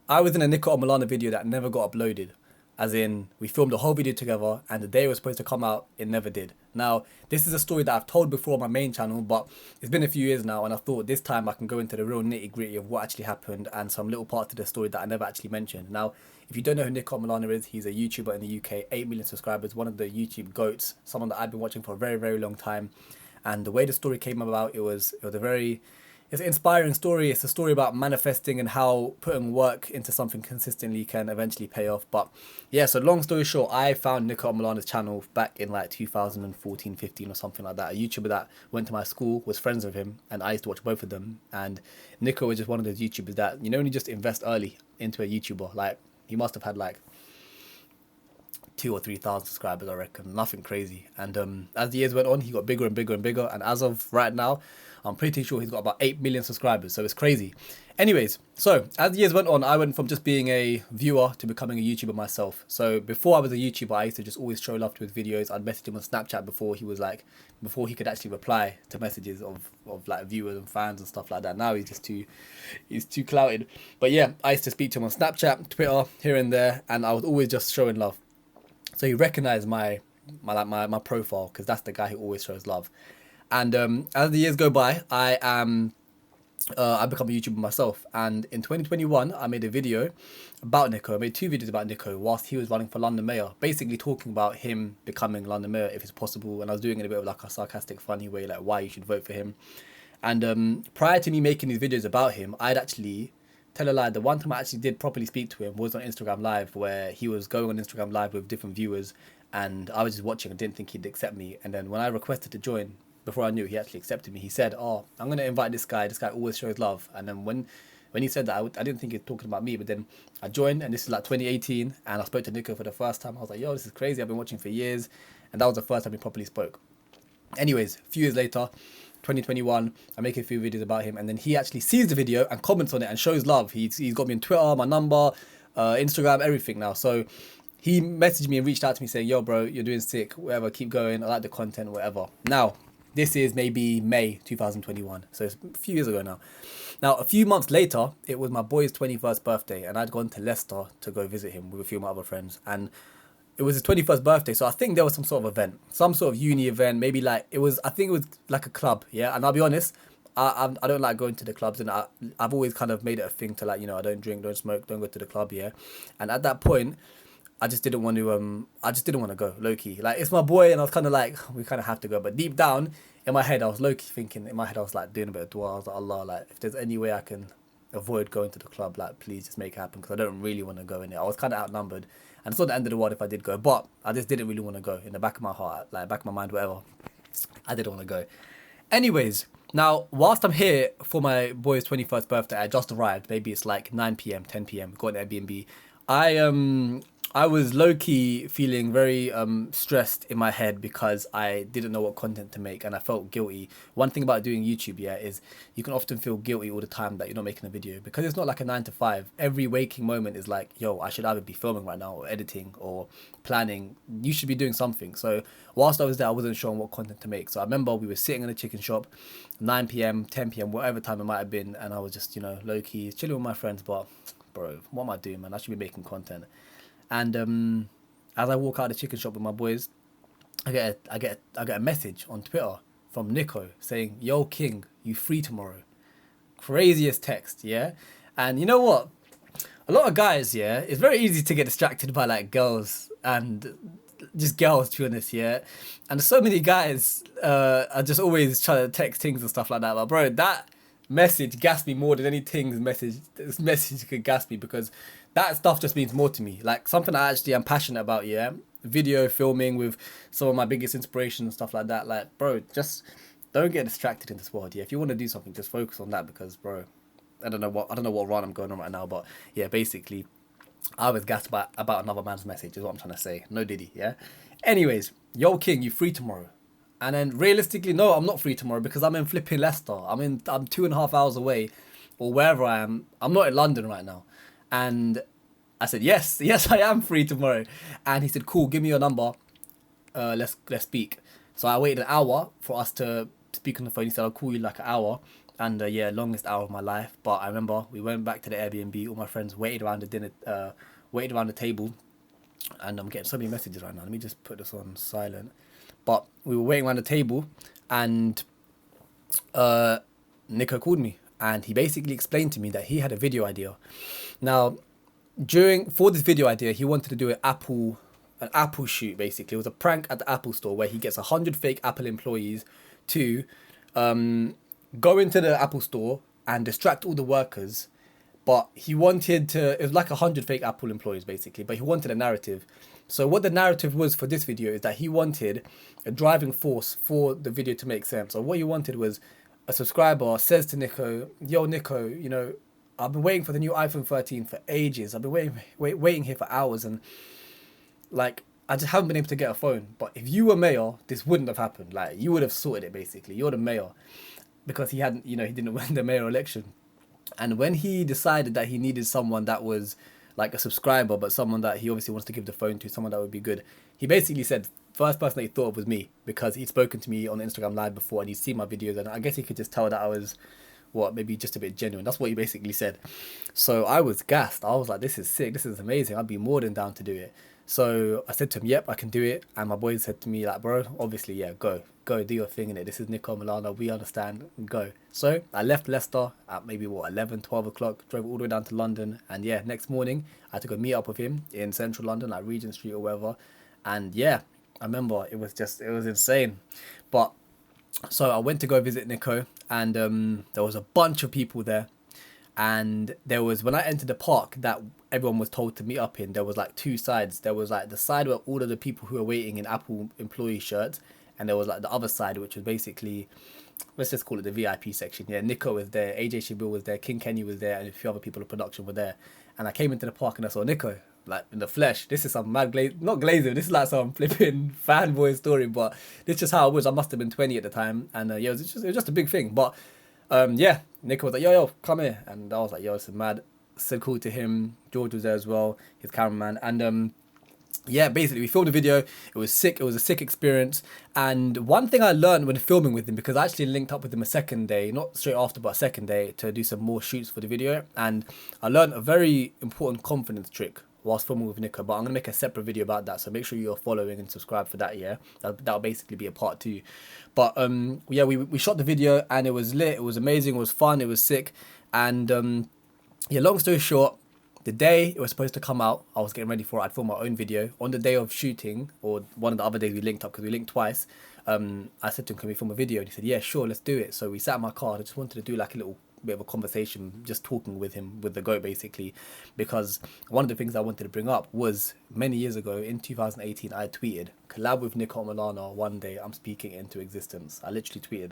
I was in a Niko omilana video that never got uploaded. As in, we filmed the whole video together, and the day it was supposed to come out, it never did. Now, this is a story that I've told before on my main channel, but it's been a few years now, and I thought this time I can go into the real nitty gritty of what actually happened and some little parts of the story that I never actually mentioned. Now, if you don't know who Niko omilana is, he's a YouTuber in the UK, 8 million subscribers, one of the YouTube goats, someone that I've been watching for a very, very long time. And the way the story came about, it's an inspiring story. It's a story about manifesting and how putting work into something consistently can eventually pay off. But yeah, so long story short, I found Niko omilana's channel back in like 2014, 15 or something like that. A YouTuber that went to my school, was friends with him, and I used to watch both of them. And Niko was just one of those YouTubers that, you know, when you just invest early into a YouTuber, like he must have had like 2 or 3 thousand subscribers, I reckon. Nothing crazy. And as the years went on, he got bigger and bigger and bigger. And as of right now, I'm pretty sure he's got about 8 million subscribers. So it's crazy. Anyways, so as the years went on, I went from just being a viewer to becoming a YouTuber myself. So before I was a YouTuber, I used to just always show love to his videos. I'd message him on Snapchat before he could actually reply to messages of like viewers and fans and stuff like that. Now he's too clouted. But yeah, I used to speak to him on Snapchat, Twitter, here and there, and I was always just showing love. So he recognized my profile, because that's the guy who always shows love. And as the years go by, I become a YouTuber myself. And in 2021, I made a video about Niko. I made 2 videos about Niko whilst he was running for London Mayor, basically talking about him becoming London Mayor if it's possible. And I was doing it in a bit of like a sarcastic, funny way, like why you should vote for him. And prior to me making these videos about him, I'd actually tell a lie. The one time I actually did properly speak to him was on Instagram Live, where he was going on Instagram Live with different viewers, and I was just watching and didn't think he'd accept me. And then when I requested to join, before I knew he actually accepted me, he said, "Oh, I'm gonna invite this guy. This guy always shows love." And then when he said that, I didn't think he was talking about me. But then I joined, and this is like 2018, and I spoke to Niko for the first time. I was like, "Yo, this is crazy. I've been watching for years," and that was the first time we properly spoke. Anyways, a few years later, 2021, I make a few videos about him, and then he actually sees the video and comments on it and shows love. He's got me on Twitter, my number, Instagram, everything now. So he messaged me and reached out to me saying, "Yo, bro, you're doing sick, whatever, keep going, I like the content, whatever." Now, this is maybe May 2021, so it's a few years ago now. Now, a few months later, it was my boy's 21st birthday, and I'd gone to Leicester to go visit him with a few of my other friends. And it was his 21st birthday, so I think there was some sort of event, some sort of uni event, maybe like I think it was like a club, yeah. And I'll be honest, I don't like going to the clubs, and I've always kind of made it a thing to, like, you know, I don't drink, don't smoke, don't go to the club, yeah. And at that point, I just didn't want to go, low key. Like, it's my boy, and I was kind of like, we kind of have to go. But deep down in my head, I was low key thinking, in my head, I was like doing a bit of dua. I was like, Allah, like, if there's any way I can avoid going to the club, like, please just make it happen, because I don't really want to go in it. I was kind of outnumbered, and it's not the end of the world if I did go, but I just didn't really want to go. In the back of my heart, like back of my mind, whatever, I didn't want to go. Anyways, now whilst I'm here for my boy's 21st birthday, I just arrived. Maybe it's like 9 p.m, 10 p.m. Got an Airbnb. I was low-key feeling very stressed in my head because I didn't know what content to make, and I felt guilty. One thing about doing YouTube, yeah, is you can often feel guilty all the time that you're not making a video, because it's not like a 9 to 5. Every waking moment is like, yo, I should either be filming right now or editing or planning. You should be doing something. So whilst I was there, I wasn't sure on what content to make. So I remember we were sitting in a chicken shop, 9 p.m, 10 p.m, whatever time it might have been, and I was just, you know, low-key chilling with my friends, but bro, what am I doing, man? I should be making content. And as I walk out of the chicken shop with my boys, I get a message on Twitter from Niko saying, "Yo, King, you free tomorrow?" Craziest text, yeah. And you know what? A lot of guys, yeah, it's very easy to get distracted by like girls and just girls, to be honest, yeah. And so many guys are just always trying to text things and stuff like that. But bro, that message gassed me more than any things message. This message could gas me, because that stuff just means more to me. Like, something I actually am passionate about, yeah. Video filming with some of my biggest inspirations and stuff like that. Like, bro, just don't get distracted in this world, yeah. If you want to do something, just focus on that, because, bro, I don't know what run I'm going on right now, but yeah, basically, I was gassed about another man's message, is what I'm trying to say. No Diddy, yeah. Anyways, yo, King, you free tomorrow? And then realistically, no, I'm not free tomorrow, because I'm in flipping Leicester. I'm 2.5 hours away, or wherever I am. I'm not in London right now. And I said, yes, I am free tomorrow. And he said, cool, give me your number. Let's speak. So I waited an hour for us to speak on the phone. He said, I'll call you like an hour. and yeah, longest hour of my life. But I remember we went back to the Airbnb. All my friends waited around the dinner, waited around the table, and I'm getting so many messages right now. Let me just put this on silent. But we were waiting around the table, and Niko called me, and he basically explained to me that he had a video idea. Now, for this video idea, he wanted to do an Apple shoot. Basically, it was a prank at the Apple store where he gets 100 fake Apple employees to go into the Apple store and distract all the workers. But he wanted to, it was like 100 fake Apple employees basically, but he wanted a narrative. So what the narrative was for this video is that he wanted a driving force for the video to make sense. So what he wanted was a subscriber says to Niko, yo Niko, you know, I've been waiting for the new iPhone 13 for ages. I've been waiting here for hours, and like, I just haven't been able to get a phone. But if you were mayor, this wouldn't have happened. Like, you would have sorted it basically. You're the mayor, because he hadn't, you know, he didn't win the mayor election. And when he decided that he needed someone that was like a subscriber, but someone that he obviously wants to give the phone to, someone that would be good, he basically said, first person that he thought of was me, because he'd spoken to me on Instagram Live before and he'd seen my videos, and I guess he could just tell that I was, maybe just a bit genuine. That's what he basically said. So I was gassed. I was like, this is sick. This is amazing. I'd be more than down to do it. So I said to him, yep, I can do it. And my boys said to me, like, bro, obviously, yeah, go do your thing in it. This is Niko, Omilana. We understand. Go. So I left Leicester at maybe 11, 12 o'clock, drove all the way down to London. And yeah, next morning I had to go meet up with him in central London, like Regent Street or wherever. And yeah, I remember it was insane. But so I went to go visit Niko, and there was a bunch of people there. And there was, when I entered the park that everyone was told to meet up in, there was like two sides. There was like the side where all of the people who were waiting in Apple employee shirts, and there was like the other side, which was basically, let's just call it the VIP section. Yeah, Niko was there, AJ Shabil was there, King Kenny was there, and a few other people in production were there. And I came into the park and I saw Niko, like in the flesh. This is some mad not glazing. This is like some flipping fanboy story, but this is just how I was. I must have been 20 at the time, and yeah, it was just a big thing. But yeah, Niko was like, yo, come here, and I was like, yo, it's mad. So cool to him. George was there as well, his cameraman, and yeah, basically we filmed a video. It was sick. It was a sick experience. And one thing I learned when filming with him, because I actually linked up with him a second day, not straight after, but a second day, to do some more shoots for the video, and I learned a very important confidence trick whilst filming with Niko, but I'm gonna make a separate video about that, so make sure you're following and subscribe for that. Yeah, that'll basically be a part 2. But yeah, we shot the video and it was lit. It was amazing. It was fun. It was sick. And yeah, long story short, the day it was supposed to come out, I was getting ready for it. I'd filmed my own video on the day of shooting, or one of the other days we linked up, because we linked twice. I said to him, can we film a video? And he said, yeah, sure, let's do it. So we sat in my car. I just wanted to do like a little bit of a conversation, just talking with him, with the goat basically, because one of the things I wanted to bring up was many years ago in 2018 I tweeted, collab with Niko Omilana, one day I'm speaking into existence. I literally tweeted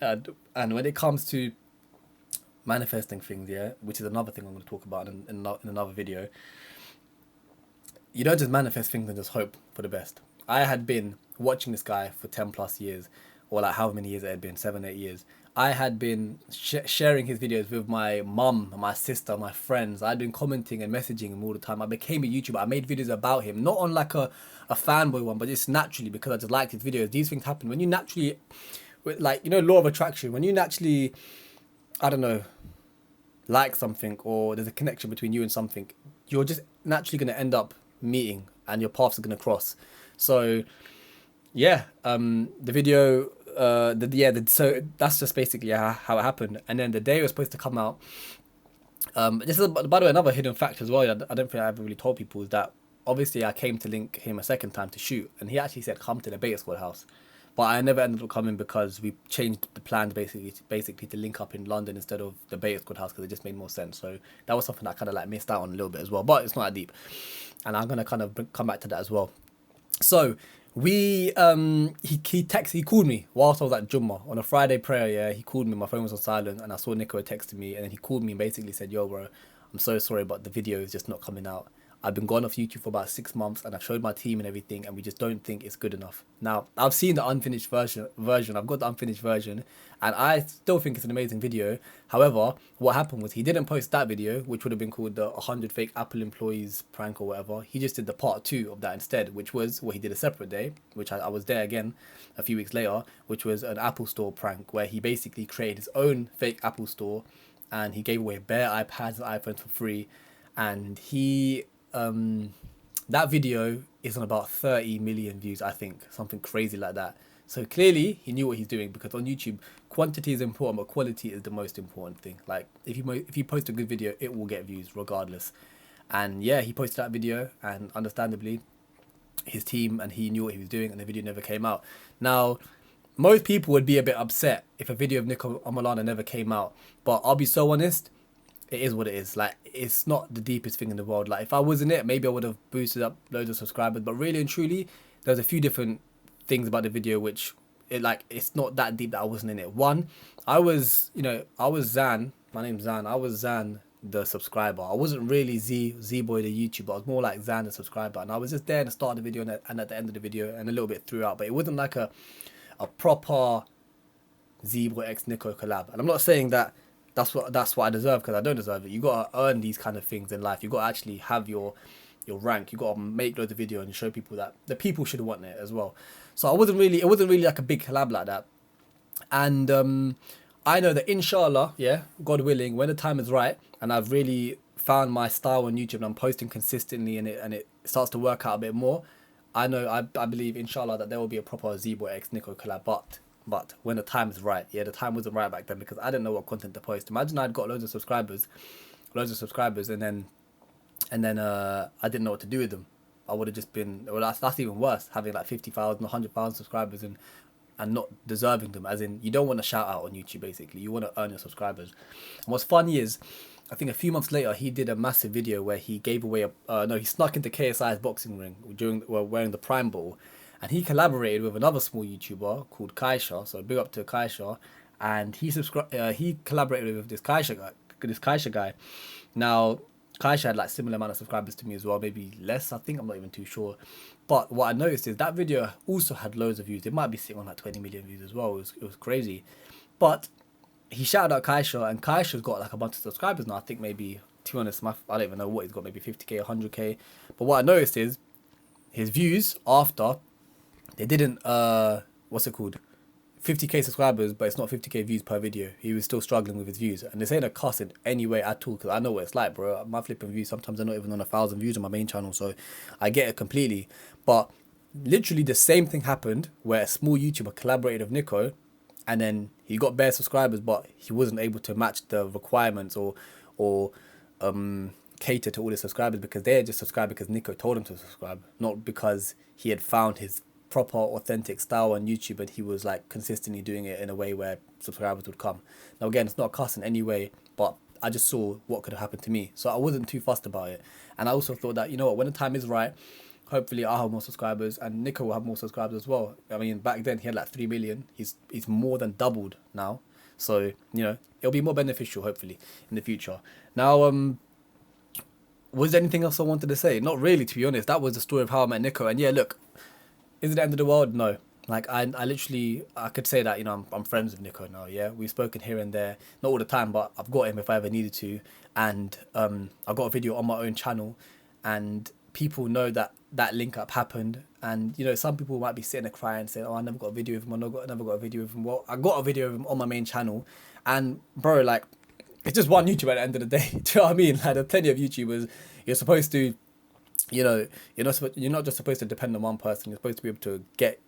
that. And when it comes to manifesting things, yeah, which is another thing I'm going to talk about in another video, you don't just manifest things and just hope for the best. I had been watching this guy for 10 plus years, or like however many years it had been, 7-8 years. I had been sharing his videos with my mum, my sister, my friends. I'd been commenting and messaging him all the time. I became a YouTuber. I made videos about him, not on like a fanboy one, but just naturally, because I just liked his videos. These things happen when you naturally, like, you know, law of attraction, when you naturally, I don't know, like something, or there's a connection between you and something, you're just naturally going to end up meeting and your paths are going to cross. So yeah, the video, so that's just basically how it happened. And then the day it was supposed to come out, this is, by the way, another hidden fact as well, I don't think I ever really told people, is that obviously I came to link him a second time to shoot, and he actually said come to the Beta Squad house, but I never ended up coming because we changed the plans basically to link up in London instead of the Beta Squad house, because it just made more sense. So that was something I kind of like missed out on a little bit as well, but it's not that deep, and I'm gonna kind of come back to that as well. So he called me whilst I was at Jummah on a Friday prayer. Yeah, he called me. My phone was on silent, and I saw Niko texted me, and then he called me and basically said, "Yo, bro, I'm so sorry, but the video is just not coming out. I've been gone off YouTube for about 6 months, and I've showed my team and everything, and we just don't think it's good enough. Now, I've seen the unfinished version. I've got the unfinished version, and I still think it's an amazing video. However, what happened was he didn't post that video, which would have been called the 100 fake Apple employees prank or whatever. He just did the part 2 of that instead, which was what he did a separate day, which I was there again a few weeks later, which was an Apple Store prank where he basically created his own fake Apple Store, and he gave away bare iPads and iPhones for free. And he that video is on about 30 million views, I think, something crazy like that. So clearly he knew what he's doing, because on YouTube quantity is important but quality is the most important thing. Like if you post a good video, it will get views regardless. And yeah, he posted that video, and understandably his team and he knew what he was doing, and the video never came out. Now, most people would be a bit upset if a video of Niko omilana never came out, but I'll be so honest, it is what it is. Like, it's not the deepest thing in the world. Like, if I was in it, maybe I would have boosted up loads of subscribers, but really and truly there's a few different things about the video which it's not that deep that I wasn't in it. One, I was Zan, my name's Zan, I was Zan the subscriber. I wasn't really Z boy the YouTuber. I was more like Zan the subscriber, and I was just there at the start of the video and at the end of the video and a little bit throughout, but it wasn't like a proper ZEEE boy x Niko collab. And I'm not saying that that's what I deserve, because I don't deserve it. You gotta earn these kind of things in life. You gotta actually have your rank. You gotta make loads of video and show people that the people should want it as well. So it wasn't really like a big collab like that. And I know that inshallah, yeah, God willing, when the time is right and I've really found my style on YouTube and I'm posting consistently and it starts to work out a bit more, I believe inshallah that there will be a proper ZEEE boy x Niko collab. But when the time is right, yeah, the time wasn't right back then, because I didn't know what content to post. Imagine I'd got loads of subscribers, and then I didn't know what to do with them. I would have just been, well, that's even worse, having like 50,000, 100,000 subscribers and not deserving them. As in, you don't want to shout out on YouTube, basically. You want to earn your subscribers. And what's funny is, I think a few months later, he did a massive video where he gave away he snuck into KSI's boxing ring wearing the Prime Ball. And he collaborated with another small YouTuber called Kaisha, so big up to Kaisha, and he collaborated with this Kaisha guy. Now, Kaisha had like similar amount of subscribers to me as well, maybe less, I think, I'm not even too sure. But what I noticed is that video also had loads of views. It might be sitting on like 20 million views as well. It was crazy. But he shouted out Kaisha, and Kaisha's got like a bunch of subscribers now. I think maybe, to be honest, I don't even know what he's got, maybe 50k, 100k. But what I noticed is his views after, they didn't, what's it called? 50k subscribers, but it's not 50k views per video. He was still struggling with his views. And this ain't a cuss in any way at all, because I know what it's like, bro. My flipping views, sometimes they're not even on 1,000 views on my main channel, so I get it completely. But literally the same thing happened where a small YouTuber collaborated with Niko, and then he got bare subscribers, but he wasn't able to match the requirements or cater to all his subscribers, because they had just subscribed because Niko told him to subscribe, not because he had found his proper authentic style on YouTube and he was like consistently doing it in a way where subscribers would come. Now again, it's not a cuss in any way, but I just saw what could have happened to me, so I wasn't too fussed about it. And I also thought that, you know what, when the time is right, hopefully I'll have more subscribers and Niko will have more subscribers as well. I mean, back then he had like 3 million. He's more than doubled now, so you know, it'll be more beneficial hopefully in the future. Now was there anything else I wanted to say? Not really, to be honest. That was the story of how I met Niko. And yeah, look, is it the end of the world? No. Like, I literally, I could say that, you know, I'm friends with Niko now, yeah? We've spoken here and there, not all the time, but I've got him if I ever needed to. And I got a video on my own channel, and people know that that link up happened. And, you know, some people might be sitting there crying, saying, oh, I never got a video of him, I never got a video of him. Well, I got a video of him on my main channel. And, bro, like, it's just one YouTuber at the end of the day. Do you know what I mean? Like, there's plenty of YouTubers. You're supposed to, you know, you're not just supposed to depend on one person. You're supposed to be able to get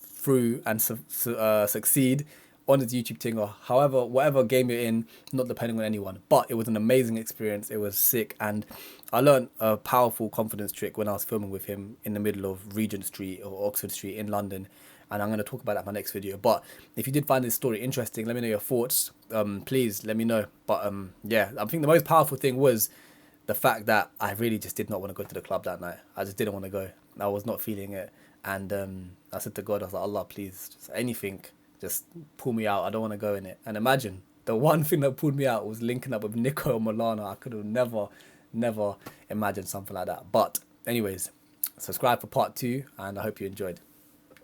through and succeed on this YouTube thing, or however, whatever game you're in, not depending on anyone. But it was an amazing experience. It was sick, and I learned a powerful confidence trick when I was filming with him in the middle of Regent Street or Oxford Street in London. And I'm going to talk about that in my next video. But if you did find this story interesting, let me know your thoughts. Please let me know. But yeah, I think the most powerful thing was the fact that I really just did not want to go to the club that night. I just didn't want to go. I was not feeling it. And I said to God, I was like, Allah, please, just anything, just pull me out. I don't want to go in it. And imagine, the one thing that pulled me out was linking up with Niko omilana. I could have never imagined something like that. But anyways, subscribe for part 2, and I hope you enjoyed.